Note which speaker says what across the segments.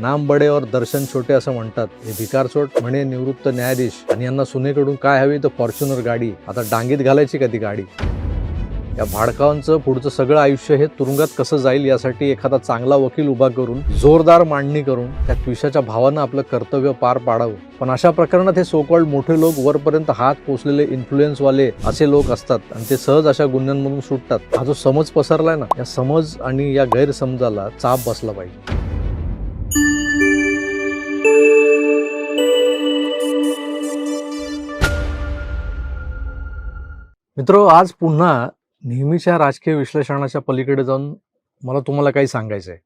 Speaker 1: नाम बडे और दर्शन छोटे असं म्हणतात. हे भिकारचोट म्हणे निवृत्त न्यायाधीश आणि यांना सुनेकडून काय हवी तर फॉर्च्युनर गाडी. आता डांगीत घालायची का ती गाडी? या भाडकावांचं पुढचं सगळं आयुष्य हे तुरुंगात कसं जाईल यासाठी एखादा चांगला वकील उभा करून जोरदार मांडणी करून त्या त्विषाच्या भावानं आपलं कर्तव्य पार पाडावं. पण अशा प्रकरणात हे सो कॉल्ड मोठे लोक, वरपर्यंत हात पोचलेले इन्फ्लुएन्सवाले असे लोक असतात आणि ते सहज अशा गुन्ह्यांमधून सुटतात. हा जो समज पसरलाय ना, या समज आणि या गैरसमजाला चाप बसला पाहिजे. मित्रो, आज पुन्हा नेहमीच्या राजकीय विश्लेषणाच्या पलीकडे जाऊन मला तुम्हाला काही सांगायचं आहे,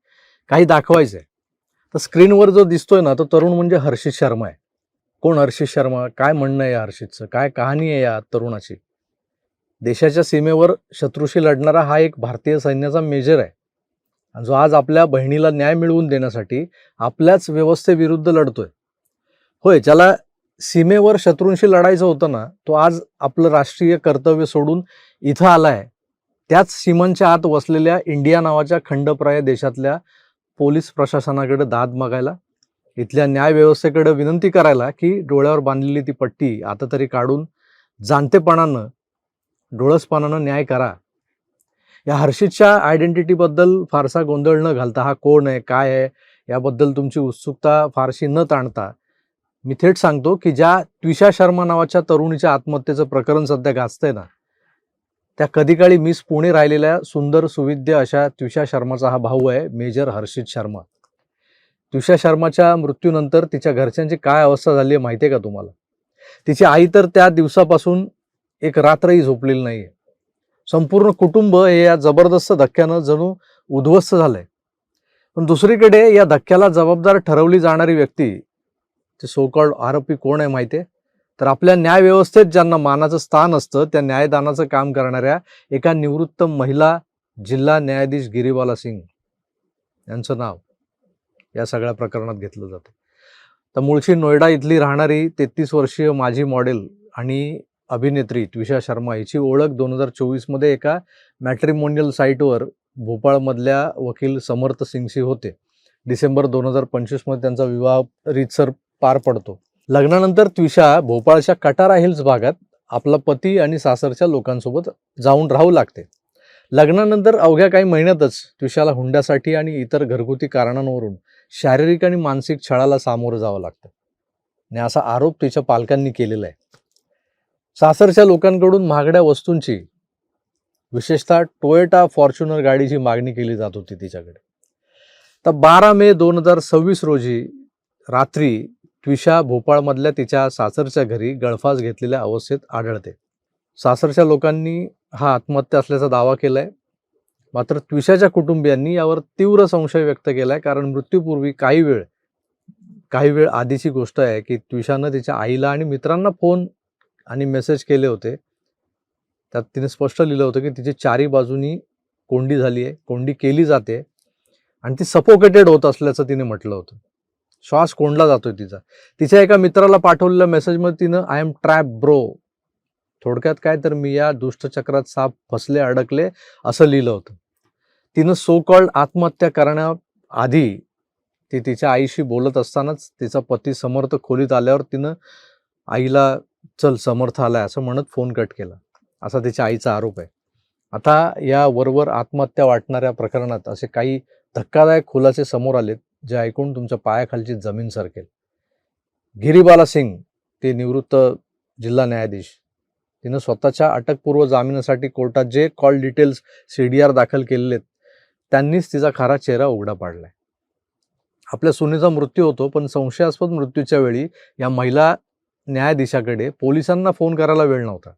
Speaker 1: काही दाखवायचं आहे. तर स्क्रीनवर जो दिसतोय ना, तो तरुण म्हणजे हर्षित शर्मा आहे. कोण हर्षित शर्मा? काय म्हणणं आहे या हर्षितचं? काय कहाणी आहे या तरुणाची? देशाच्या सीमेवर शत्रूशी लढणारा हा एक भारतीय सैन्याचा मेजर आहे, आणि जो आज आपल्या बहिणीला न्याय मिळवून देण्यासाठी आपल्याच व्यवस्थेविरुद्ध लढतोय. होय, ज्याला सीमेवर शत्रूंशी लढायचं होतं ना, तो आज आपलं राष्ट्रीय कर्तव्य सोडून इथं आलाय. त्याच सीमांच्या आत वसलेल्या इंडिया नावाच्या खंडप्राय देशातल्या पोलीस प्रशासनाकडे दाद मागायला, इथल्या न्यायव्यवस्थेकडे विनंती करायला की डोळ्यावर बांधलेली ती पट्टी आता तरी काढून जाणतेपणानं, डोळसपणानं न्याय करा. या हर्षितच्या आयडेंटिटीबद्दल फारसा गोंधळ न घालता, हा कोण आहे, काय आहे, याबद्दल तुमची उत्सुकता फारशी न ताणता, मी थेट सांगतो की ज्या त्विषा शर्मा नावाच्या तरुणीच्या आत्महत्येचं प्रकरण सध्या गाजतंय ना, त्या कधीकाळी मिस पुणे राहिलेल्या सुंदर सुविद्य अशा त्विषा शर्माचा हा भाऊ आहे, मेजर हर्षित शर्मा. त्विषा शर्माच्या मृत्यूनंतर तिच्या घरच्यांची काय अवस्था झाली आहे माहिती आहे का तुम्हाला? तिची आई तर त्या दिवसापासून एक रात्रही झोपलेली नाहीये. संपूर्ण कुटुंब हे या जबरदस्त धक्क्यानं जणू उद्ध्वस्त झालंय. पण दुसरीकडे या धक्क्याला जबाबदार ठरवली जाणारी व्यक्ती, ते सो कॉल्ड आरोपी कोण आहे माहिती आहे? तर आपल्या न्यायव्यवस्थेत ज्यांना मानाचं स्थान असतं, त्या न्यायदानाचं काम करणाऱ्या एका निवृत्त महिला जिल्हा न्यायाधीश गिरीबाला सिंग यांचं नाव या सगळ्या प्रकरणात घेतलं जातं. तर मूळची नोएडा इथली राहणारी 33 वर्षीय माजी मॉडेल आणि अभिनेत्री त्विषा शर्मा हिची ओळख 2024 मध्ये एका मॅट्रिमोनियल साईटवर भोपाळमधल्या वकील समर्थ सिंगशी होते. डिसेंबर 2025 मध्ये त्यांचा विवाह रीतसर पार पडतो. लग्नानंतर त्विषा भोपाळच्या कटारा हिल्स भागात आपला पती आणि सासरच्या लोकांसोबत जाऊन राहू लागते. लग्नानंतर अवघ्या काही महिन्यातच त्विषाला हुंड्यासाठी आणि इतर घरगुती कारणांवरून शारीरिक आणि मानसिक छळाला सामोरं जावं लागतं, आणि असा आरोप तिच्या पालकांनी केलेला आहे. सासरच्या लोकांकडून महागड्या वस्तूंची, विशेषतः टोयोटा फॉर्च्युनर गाडीची मागणी केली जात होती तिच्याकडे. तर 12 मे 2026 रोजी रात्री त्विषा भोपाळमधल्या तिच्या सासरच्या घरी गळफास घेतलेल्या अवस्थेत आढळते. सासरच्या लोकांनी हा आत्महत्या असल्याचा दावा केलाय. मात्र त्विषाच्या कुटुंबियांनी यावर तीव्र संशय व्यक्त केलाय, कारण मृत्यूपूर्वी काही वेळ आधीची गोष्ट आहे की त्विषानं तिच्या आईला आणि मित्रांना फोन आणि मेसेज केले होते. त्यात तिने स्पष्ट लिहिलं होतं की तिची चारी बाजूनी कोंडी झाली आहे, कोंडी केली जाते आणि ती सफोकेटेड होत असल्याचं तिने म्हटलं होतं. श्वास कोंडला जातोय तिचा. तिच्या एका मित्राला पाठवलेल्या मेसेजमध्ये तिनं आय एम ट्रॅप ब्रो, थोडक्यात काय तर मी या दुष्टचक्रात साप फसले, अडकले असं लिहिलं होतं. तिनं सो कॉल्ड आत्महत्या करण्याआधी ती तिच्या आईशी बोलत असतानाच तिचा पती समर्थ खोलीत आल्यावर तिनं आईला चल समर्थ आलाय असं म्हणत फोन कट केला, असा तिच्या आईचा आरोप आहे. आता या वरवर आत्महत्या वाटणाऱ्या प्रकरणात असे काही धक्कादायक खुलासे समोर आलेत जे ऐकून तुमच्या पायाखालची जमीन सरकेल. गिरीबाला सिंग, ते निवृत्त जिल्हा न्यायाधीश, तिनं स्वतःच्या अटकपूर्व जामिनासाठी कोर्टात जे कॉल डिटेल्स CDR दाखल केलेले त्यांनीच तिचा खरा चेहरा उघडा पाडलाय. आपल्या सुनेचा मृत्यू होतो, पण संशयास्पद मृत्यूच्या वेळी या महिला न्यायाधीशाकडे पोलिसांना फोन करायला वेळ नव्हता,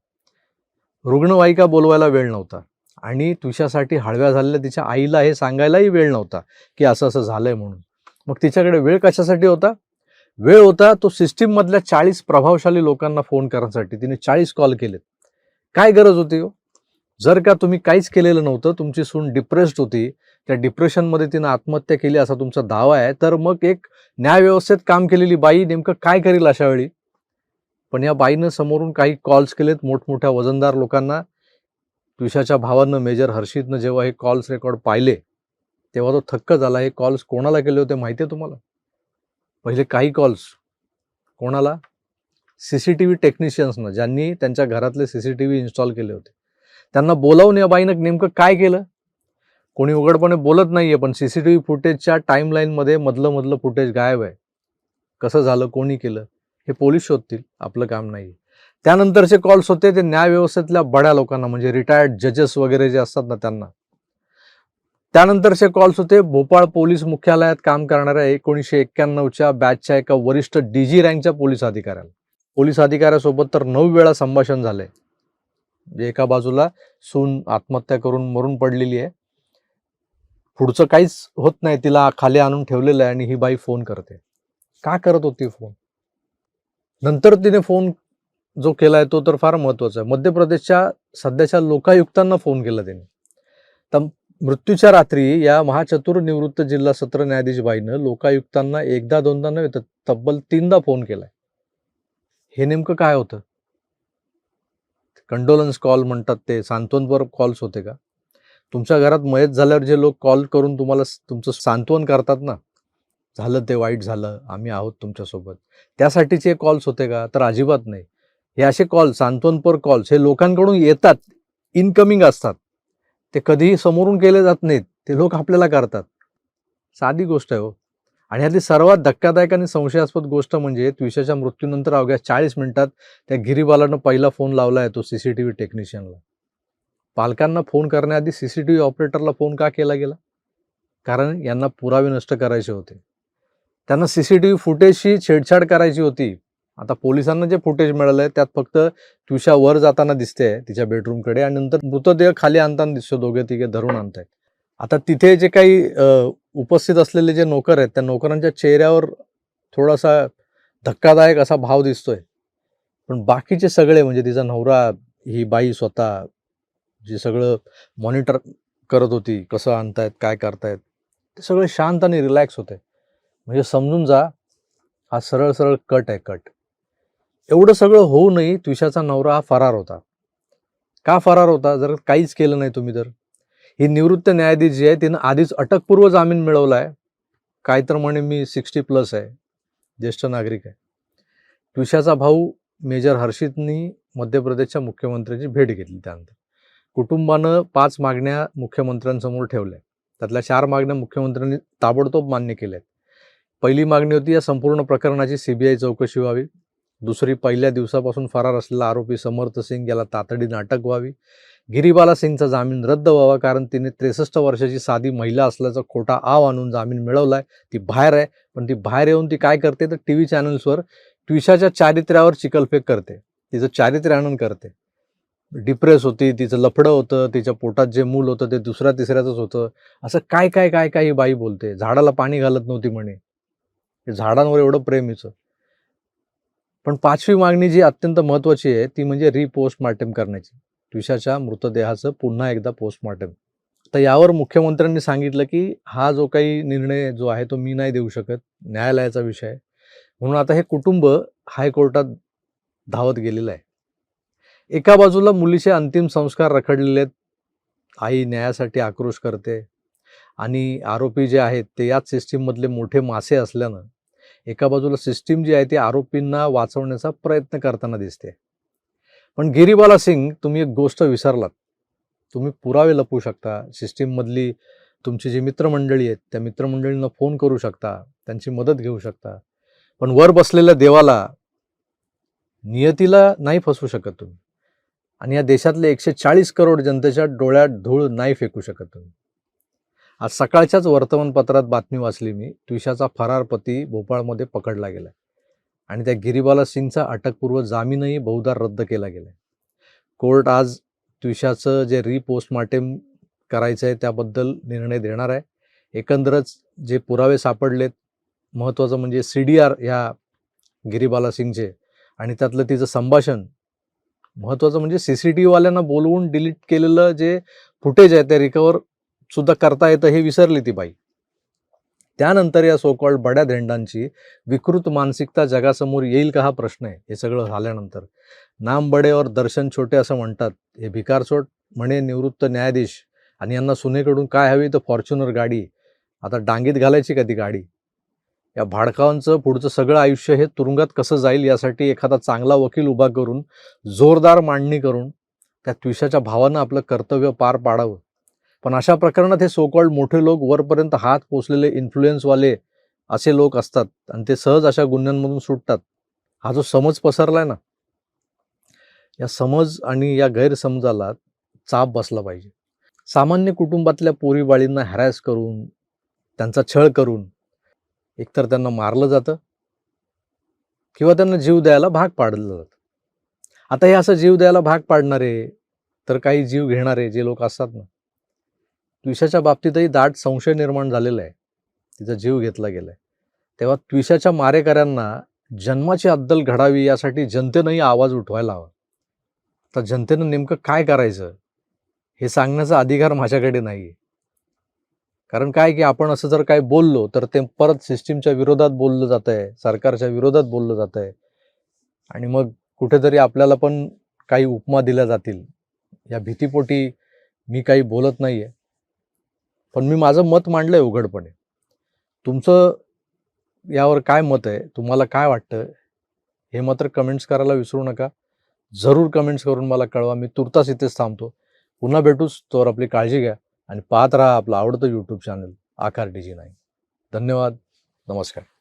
Speaker 1: रुग्णवाहिका बोलवायला वेळ नव्हता, आणि त्विषासाठी हळव्या झालेल्या तिच्या आईला हे सांगायलाही वेळ नव्हता की असं असं झालंय म्हणून. मग तिच्याकडे वेळ कशासाठी होता? वेळ होता तो सिस्टीम मधल्या 40 प्रभावशाली लोकांना फोन करण्यासाठी. तिने 40 कॉल केलेत. काय गरज होती हो? जर का तुम्ही काहीच केलेलं नव्हतं, तुमची सून डिप्रेस्ड होती, त्या डिप्रेशनमध्ये तिनं आत्महत्या केली असा तुमचा दावा आहे, तर मग एक न्यायव्यवस्थेत काम केलेली बाई नेमकं काय करेल अशा वेळी? पण या बाईनं समोरून काही कॉल्स केलेत मोठमोठ्या वजनदार लोकांना. त्विषाच्या भावानं मेजर हर्षितनं जेव्हा हे कॉल्स रेकॉर्ड पाहिले तेव्हा तो थक्क झाला. हे कॉल्स कोणाला केले होते माहिती आहे तुम्हाला? पहिले काही कॉल्स कोणाला? CCTV टेक्निशियन्सनं, ज्यांनी त्यांच्या घरातले CCTV इन्स्टॉल केले होते. त्यांना बोलावून या बाईनं नेमकं काय केलं? कोणी उघडपणे बोलत नाहीये, पण CCTV फुटेजच्या टाईमलाईनमध्ये मधलं फुटेज गायब आहे. कसं झालं, कोणी केलं, हे पोलीस शोधतील, आपलं काम नाही. त्यानंतरचे कॉल्स होते ते न्यायव्यवस्थेतल्या बड्या लोकांना, म्हणजे रिटायर्ड जजेस वगैरे जे असतात ना त्यांना. त्यानंतरचे कॉल्स होते भोपाळ पोलीस मुख्यालयात काम करणाऱ्या 1991च्या बॅचच्या एका वरिष्ठ DG रँकच्या पोलीस अधिकाऱ्याला. पोलीस अधिकाऱ्यासोबत तर 9 वेळा संभाषण झालंय. म्हणजे एका बाजूला सून आत्महत्या करून मरून पडलेली आहे, पुढचं काहीच होत नाही, तिला खाली आणून ठेवलेलं आहे, आणि ही बाई फोन करते. का करत होती फोन? नंतर तिने फोन जो केलाय तो तर फार महत्वाचा आहे. मध्य प्रदेशच्या सध्याच्या लोकायुक्तांना फोन केला त्याने. तर मृत्यूच्या रात्री या महाचतुर निवृत्त जिल्हा सत्र न्यायाधीश बाईनं लोकायुक्तांना एकदा दोनदा नव्हे तर तब्बल 3दा फोन केलाय. हे नेमकं काय होतं? कंडोलन्स कॉल म्हणतात ते, सांत्वनपर कॉल्स होते का? तुमच्या घरात मयत झाल्यावर जे लोक कॉल करून तुम्हाला तुमचं सांत्वन करतात ना, झालं ते वाईट झालं, आम्ही आहोत तुमच्यासोबत, त्यासाठीचे कॉल्स होते का? तर अजिबात नाही. हे असे कॉल, सांत्वनपर कॉल्स, हे लोकांकडून येतात, इनकमिंग असतात. ते कधीही समोरून केले जात नाहीत, ते लोक आपल्याला करतात. साधी गोष्ट आहे हो. आणि यातली सर्वात धक्कादायक आणि संशयास्पद गोष्ट म्हणजे त्विषाच्या मृत्यूनंतर अवघ्या 40 मिनिटात त्या गिरीबालानं पहिला फोन लावला आहे तो CCTV टेक्निशियनला. पालकांना फोन करण्याआधी CCTV ऑपरेटरला फोन का केला गेला? कारण यांना पुरावे नष्ट करायचे होते. त्यांना CCTV फुटेजशी छेडछाड करायची होती. आता पोलिसांना जे फुटेज मिळालंय त्यात फक्त त्विषा वर जाताना दिसते तिच्या बेडरूमकडे, आणि नंतर मृतदेह खाली आणताना दिसतो, दोघे तिघे धरून आणतायत. आता तिथे जे काही उपस्थित असलेले जे नोकर आहेत त्या नोकरांच्या चेहऱ्यावर थोडासा धक्कादायक असा भाव दिसतोय, पण बाकीचे सगळे, म्हणजे तिचा नवरा, ही बाई स्वतः जे सगळं मॉनिटर करत होती, कसं आणतायत, काय करतायत, ते सगळे शांत आणि रिलॅक्स होते. म्हणजे समजून जा, हा सरळ सरळ कट आहे, कट. एवढं सगळं होऊनही त्विषाचा नवरा हा फरार होता. का फरार होता? जर काहीच केलं नाही तुम्ही तर. ही निवृत्त न्यायाधीश जी आहे तिनं आधीच अटकपूर्व जामीन मिळवलाय. काय तर म्हणे मी 60+ आहे, ज्येष्ठ नागरिक आहे. त्विषाचा भाऊ मेजर हर्षितनी मध्य प्रदेशच्या मुख्यमंत्र्यांची भेट घेतली. त्यानंतर कुटुंबानं 5 मागण्या मुख्यमंत्र्यांसमोर ठेवल्या. त्यातल्या 4 मागण्या मुख्यमंत्र्यांनी ताबडतोब मान्य केल्यात. पहिली मागणी होती या संपूर्ण प्रकरणाची CBI चौकशी व्हावी. दुसरी, पहिल्या दिवसापासून फरार असलेला आरोपी समर्थ सिंग याला तातडीने अटक व्हावी. गिरीबाला सिंगचा जामीन रद्द व्हावा, कारण तिने 63 वर्षाची साधी महिला असल्याचा खोटा आव आणून जामीन मिळवलाय. ती बाहेर आहे, पण ती बाहेर येऊन ती काय करते तर TV चॅनल्सवर त्विषाच्या चारित्र्यावर चिकलफेक करते, तिचं चारित्र्य हनन करते. डिप्रेस होती, तिचं लफडं होतं, तिच्या पोटात जे मूल होतं ते दुसऱ्या तिसऱ्याचंच होतं, असं काय काय काय काय ही बाई बोलते. झाडाला पाणी घालत नव्हती म्हणे, झाडांवर एवढं प्रेम हिचं. पण 5वी मागणी जी अत्यंत महत्त्वाची आहे ती म्हणजे रिपोस्टमार्टम करण्याची, त्विषाच्या मृतदेहाचं पुन्हा एकदा पोस्टमार्टम. तर यावर मुख्यमंत्र्यांनी सांगितलं की हा जो काही निर्णय जो आहे तो मी नाही देऊ शकत, न्यायालयाचा विषय आहे. म्हणून आता हे कुटुंब हायकोर्टात धावत गेलेलं आहे. एका बाजूला मुलीचे अंतिम संस्कार रखडलेले आहेत, आई न्यायासाठी आक्रोश करते, आणि आरोपी जे आहेत ते याच सिस्टीममधले मोठे मासे असल्यानं एका बाजूला सिस्टीम जी आहे ती आरोपींना वाचवण्याचा प्रयत्न करताना दिसते. पण गिरीबाला सिंग, तुम्ही एक गोष्ट विसरलात. तुम्ही पुरावे लपवू शकता, सिस्टीममधली तुमची जी मित्रमंडळी आहेत त्या मित्रमंडळींना फोन करू शकता, त्यांची मदत घेऊ शकता, पण वर बसलेल्या देवाला, नियतीला नाही फसवू शकत तुम्ही. आणि या देशातले 140 करोड जनतेच्या डोळ्यात धूळ नाही फेकू शकत तुम्ही. आज सकाळच्याच वर्तमानपत्रात बातमी वाचली मी, त्विषाचा फरार पती भोपाळमध्ये पकडला गेला, आणि त्या गिरीबाला सिंगचा अटकपूर्व जामीनही बहुधा रद्द केला गेला. कोर्ट आज त्विषाचं जे रिपोस्टमार्टम करायचं आहे त्याबद्दल निर्णय देणार आहे. एकंदरच जे पुरावे सापडलेत, महत्त्वाचं म्हणजे CDR ह्या गिरीबाला सिंगचे, आणि त्यातलं तिचं संभाषण, महत्त्वाचं म्हणजे CCTVवाल्यांना बोलवून डिलीट केलेलं जे फुटेज आहे ते रिकवर सुद्धा करता येतं हे विसरली ती बाई. त्यानंतर या सो कॉल्ड बड्या धेंडांची विकृत मानसिकता जगासमोर येईल का हा प्रश्न आहे. हे सगळं झाल्यानंतर नाम बडे और दर्शन छोटे असं म्हणतात. हे भिकारचोट म्हणे निवृत्त न्यायाधीश, आणि यांना सुनेकडून काय हवी तर फॉर्च्युनर गाडी. आता डांगीत घालायची का ती गाडी? या भाडकांचं पुढचं सगळं आयुष्य हे तुरुंगात कसं जाईल यासाठी एखादा चांगला वकील उभा करून जोरदार मांडणी करून त्या त्विषाच्या भावानं आपलं कर्तव्य पार पाडावं. पण अशा प्रकरणात हे सो कॉल्ड मोठे लोक, वरपर्यंत हात पोचलेले इन्फ्लुएन्सवाले असे लोक असतात आणि ते सहज अशा गुन्ह्यांमधून सुटतात. हा जो समज पसरलाय ना, या समज आणि या गैरसमजाला चाप बसला पाहिजे. सामान्य कुटुंबातल्या पोरीबाळींना हॅरॅस करून, त्यांचा छळ करून एकतर त्यांना मारलं जातं किंवा त्यांना जीव द्यायला भाग पाडलं जातं. आता हे असं जीव द्यायला भाग पाडणारे, तर काही जीव घेणारे जे लोक असतात ना, त्विषाच्या बाबतीतही दाट संशय निर्माण झालेला आहे. तिचा जीव घेतला गेलाय. तेव्हा त्विषाच्या मारेकऱ्यांना जन्माची अद्दल घडावी यासाठी जनतेनंही आवाज उठवायला हवा. तर जनतेनं नेमकं काय करायचं हे सांगण्याचा अधिकार माझ्याकडे नाही. कारण काय की आपण असं जर काय बोललो तर ते परत सिस्टीमच्या विरोधात बोललं जात आहे, सरकारच्या विरोधात बोललं जात आहे आणि मग कुठेतरी आपल्याला पण काही उपमा दिल्या जातील या भीतीपोटी मी काही बोलत नाही आहे. पण मी माझं मत मांडलं आहे उघडपणे. तुमचं यावर काय मत आहे, तुम्हाला काय वाटतं हे मात्र कमेंट्स करायला विसरू नका. जरूर कमेंट्स करून मला कळवा. मी तुर्तास इथेच थांबतो. पुन्हा भेटूच. तोवर आपली काळजी घ्या आणि पाहत राहा आपलं आवडतं यूट्यूब चॅनल आकार DG9. धन्यवाद. नमस्कार.